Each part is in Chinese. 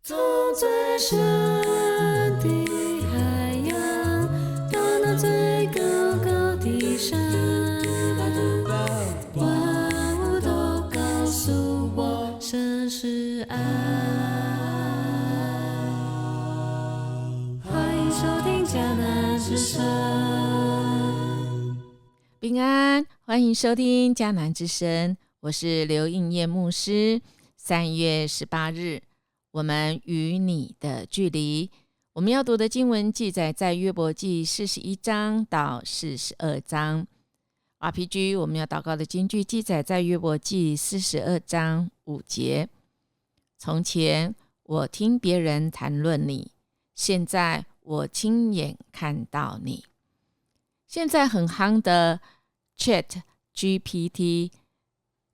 走最深的海洋，到那最高高的山，万物都告诉我，神是爱。欢迎收听迦南之声。平安，欢迎收听迦南之声，我是刘应叶牧师。3月18日，我们与你的距离，我们要读的经文记载在约伯记41章到42章。RPG 我们要祷告的经句记载在约伯记42章5节。从前我听别人谈论你，现在我亲眼看到你。现在很夯的 Chat GPT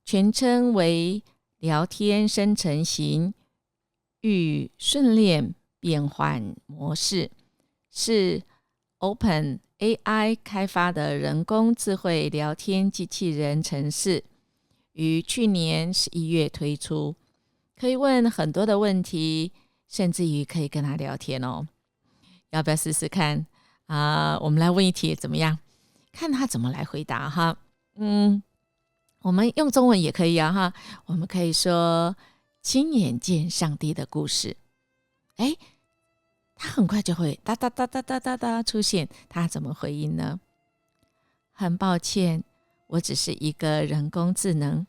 全称为聊天生成型与训练变换模式，是 OpenAI 开发的人工智慧聊天机器人程式，于去年11月推出，可以问很多的问题，甚至于可以跟他聊天哦。要不要试试看我们来问一题怎么样？看他怎么来回答哈。我们用中文也可以哈。我们可以说亲眼见上帝的故事。他很快就会哒哒哒哒哒哒哒出现，他怎么回应呢？很抱歉，我只是一个人工智能，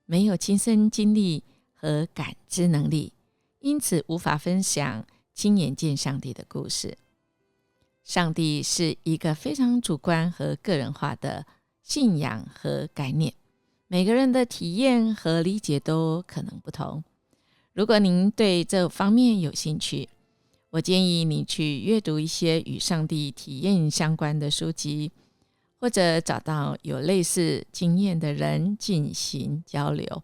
没有亲身经历和感知能力，因此无法分享亲眼见上帝的故事。上帝是一个非常主观和个人化的信仰和概念，每个人的体验和理解都可能不同。如果您对这方面有兴趣，我建议你去阅读一些与上帝体验相关的书籍，或者找到有类似经验的人进行交流。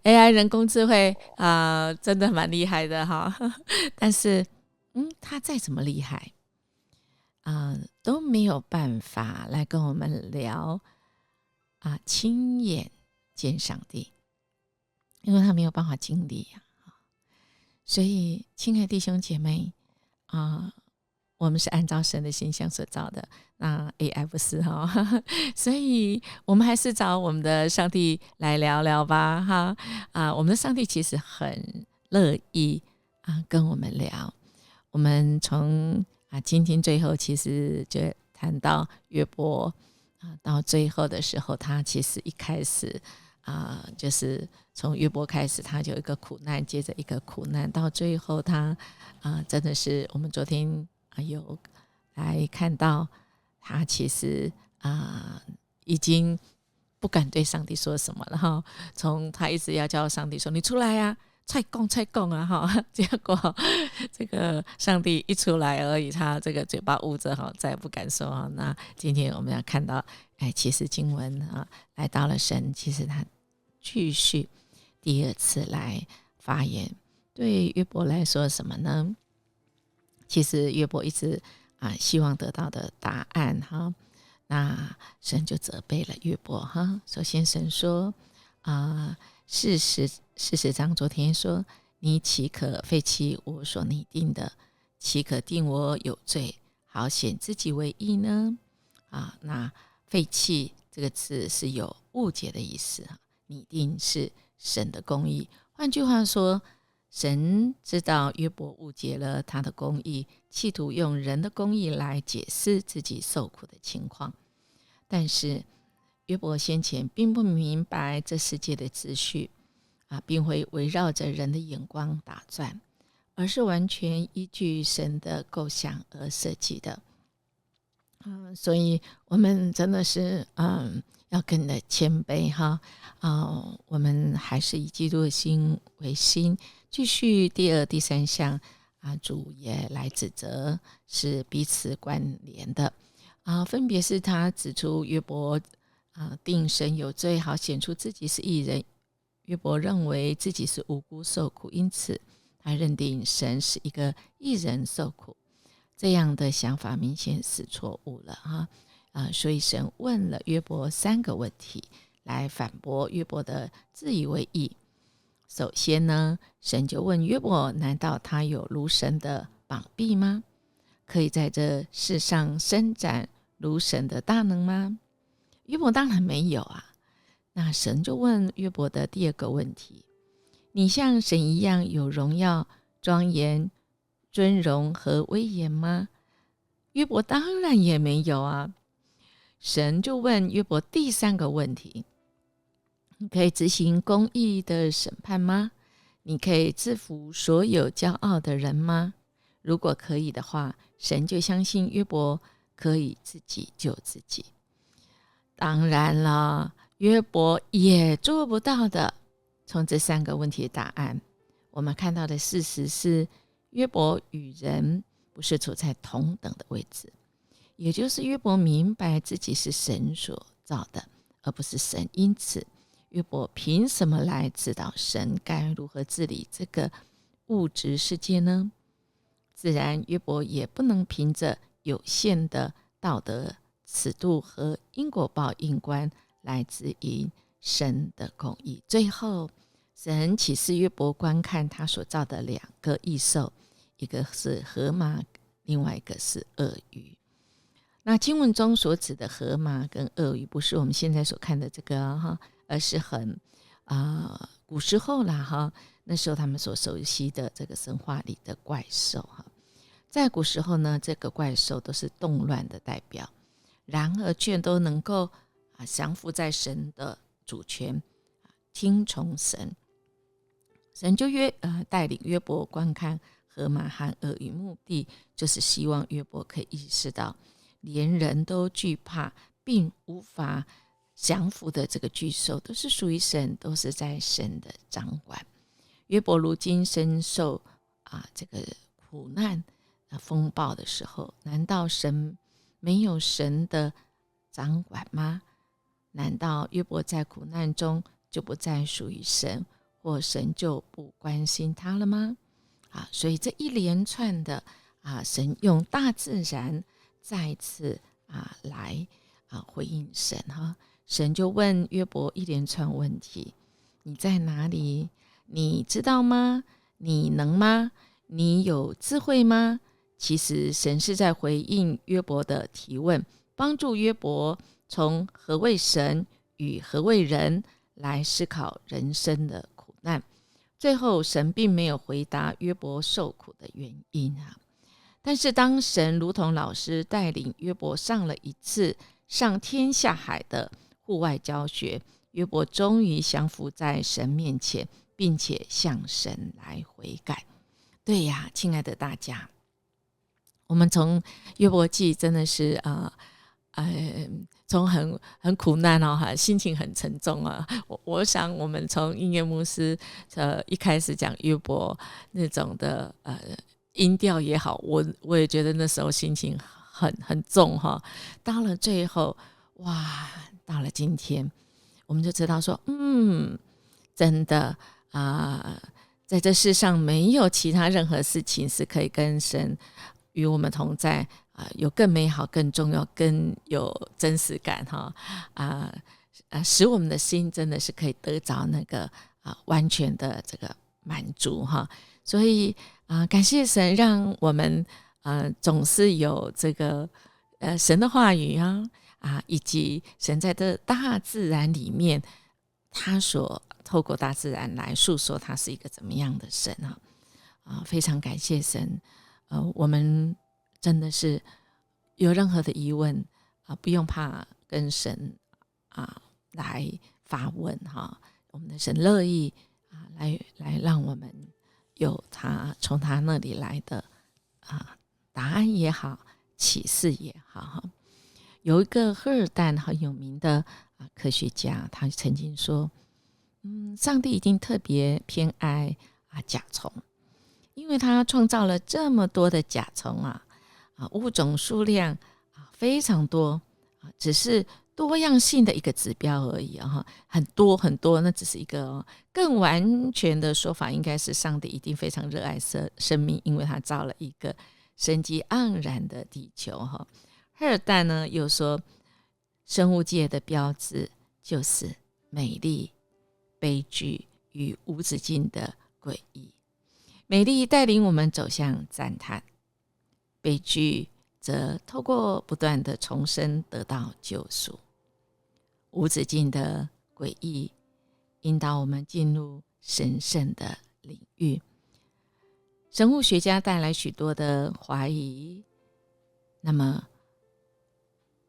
AI 人工智慧真的蛮厉害的哈，但是它再怎么厉害都没有办法来跟我们聊亲眼见上帝，因为他没有办法经历所以亲爱的弟兄姐妹我们是按照神的形象所造的，那 AI 不是所以我们还是找我们的上帝来聊聊吧我们的上帝其实很乐意跟我们聊。我们从今天最后其实就谈到约伯到最后的时候，他其实一开始就是从约伯开始，他就有一个苦难接着一个苦难，到最后他真的是我们昨天有来看到他其实已经不敢对上帝说什么了从他一直要叫上帝说你出来啊，菜供结果这个上帝一出来而已，他这个嘴巴捂着再也不敢说那今天我们要看到其实经文来到了神，其实他继续第二次来发言。对约伯来说什么呢？其实约伯一直希望得到的答案那神就责备了约伯首先神说40章昨天说，你岂可废弃我所拟定的？岂可定我有罪，好显自己为义呢？那废弃这个字是有误解的意思拟定是神的公义。换句话说，神知道约伯误解了他的公义，企图用人的公义来解释自己受苦的情况。但是约伯先前并不明白这世界的秩序并会围绕着人的眼光打转，而是完全依据神的构想而设计的所以我们真的是要更的谦卑我们还是以基督的心为心。继续第二第三项主也来指责是彼此关联的分别是他指出约伯定神有罪，好显出自己是义人。约伯认为自己是无辜受苦，因此他认定神是一个义人受苦。这样的想法明显是错误了所以神问了约伯3个问题来反驳约伯的自以为义。首先呢，神就问约伯，难道他有如神的膀臂吗？可以在这世上伸展如神的大能吗？约伯当然没有啊。那神就问约伯的第二个问题，你像神一样有荣耀、庄严、尊荣和威严吗？约伯当然也没有啊。神就问约伯第三个问题，你可以执行公义的审判吗？你可以制服所有骄傲的人吗？如果可以的话，神就相信约伯可以自己救自己。当然了，约伯也做不到的。从这三个问题的答案，我们看到的事实是，约伯与人不是处在同等的位置，也就是约伯明白自己是神所造的，而不是神。因此约伯凭什么来指导神该如何治理这个物质世界呢？自然约伯也不能凭着有限的道德尺度和因果报应观来指引神的公义。最后神启示约伯观看他所造的两个异兽，一个是河马，另外一个是鳄鱼。那经文中所指的河马跟鳄鱼不是我们现在所看的这个而是很古时候啦那时候他们所熟悉的这个神话里的怪兽在古时候呢，这个怪兽都是动乱的代表，然而却都能够降服在神的主权，听从神。神就带领约伯观看河马和鳄鱼，目的就是希望约伯可以意识到，连人都惧怕并无法降服的这个巨兽都是属于神，都是在神的掌管。约伯如今深受这个苦难风暴的时候，难道神没有神的掌管吗？难道约伯在苦难中就不再属于神，或神就不关心他了吗？所以这一连串的神用大自然再次来回应神神就问约伯一连串问题，你在哪里？你知道吗？你能吗？你有智慧吗？其实神是在回应约伯的提问，帮助约伯从何谓神与何谓人来思考人生的苦难。最后神并没有回答约伯受苦的原因但是当神如同老师带领约伯上了一次上天下海的户外教学，约伯终于降服在神面前，并且向神来悔改。对呀，亲爱的大家，我们从约伯记真的是从很苦难心情很沉重我想我们从音乐牧师一开始讲约伯那种的音调也好，我也觉得那时候心情很重到了最后哇，到了今天我们就知道说真的在这世上没有其他任何事情是可以跟神与我们同在有更美好、更重要、更有真实感使我们的心真的是可以得着那个完全的这个满足所以感谢神让我们总是有这个神的话语以及神在这大自然里面他所透过大自然来诉说他是一个怎么样的神非常感谢神我们真的是有任何的疑问不用怕跟神来发问我们的神乐意来让我们有他从他那里来的答案也好，启示也好有一个赫尔但很有名的科学家，他曾经说上帝一定特别偏爱甲虫，因为他创造了这么多的甲虫物种数量非常多只是多样性的一个指标而已很多很多，那只是一个更完全的说法应该是上帝一定非常热爱生命，因为他造了一个生机盎然的地球赫尔但呢又说，生物界的标志就是美丽、悲剧与无止境的诡异。美丽带领我们走向赞叹，悲剧则透过不断的重生得到救赎。无止境的诡异引导我们进入神圣的领域。生物学家带来许多的怀疑，那么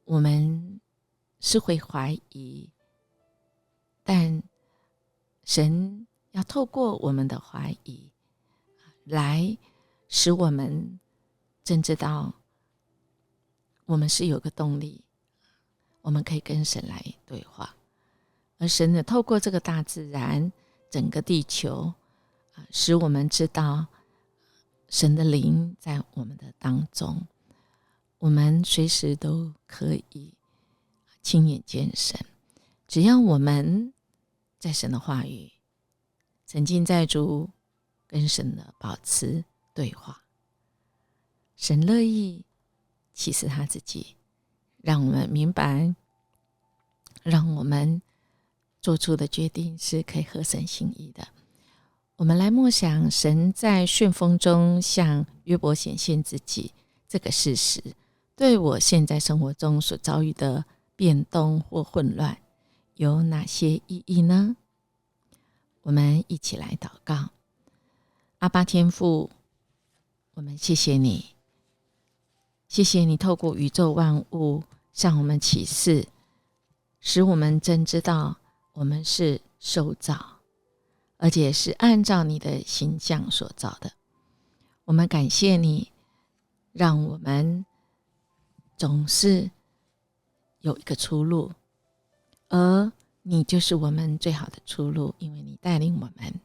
我们是会怀疑，但神要透过我们的怀疑来使我们真知道我们是有个动力，我们可以跟神来对话。而神呢，透过这个大自然整个地球，使我们知道神的灵在我们的当中，我们随时都可以亲眼见神。只要我们在神的话语沉浸在主，跟神的保持对话，神乐意启示他自己，让我们明白，让我们做出的决定是可以合神心意的。我们来默想神在旋风中向约伯显现自己这个事实，对我现在生活中所遭遇的变动或混乱有哪些意义呢？我们一起来祷告。阿爸天父，我们谢谢你，谢谢你透过宇宙万物向我们启示，使我们真知道我们是受造，而且是按照你的形象所造的。我们感谢你，让我们总是有一个出路，而你就是我们最好的出路，因为你带领我们。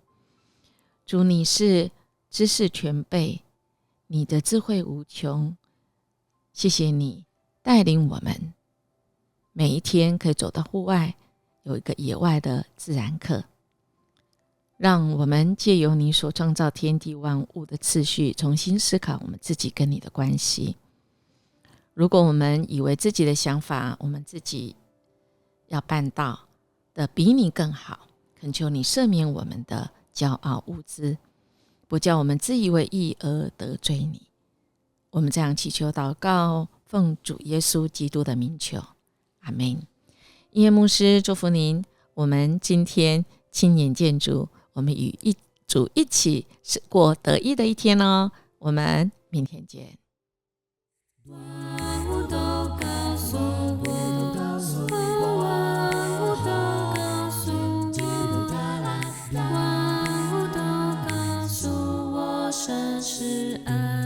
主，你是知识全备，你的智慧无穷，谢谢你带领我们每一天可以走到户外，有一个野外的自然课，让我们借由你所创造天地万物的次序，重新思考我们自己跟你的关系。如果我们以为自己的想法，我们自己要办到的比你更好，恳求你赦免我们的骄傲无知，不叫我们自以为义而得罪你。我们这样祈求祷告，奉主耶稣基督的名求，阿们。音乐牧师祝福您，我们今天亲眼见主，我们与主一起过得意的一天哦。我们明天见。万物都告诉我，万物都告诉我，万物都告诉我，神是爱。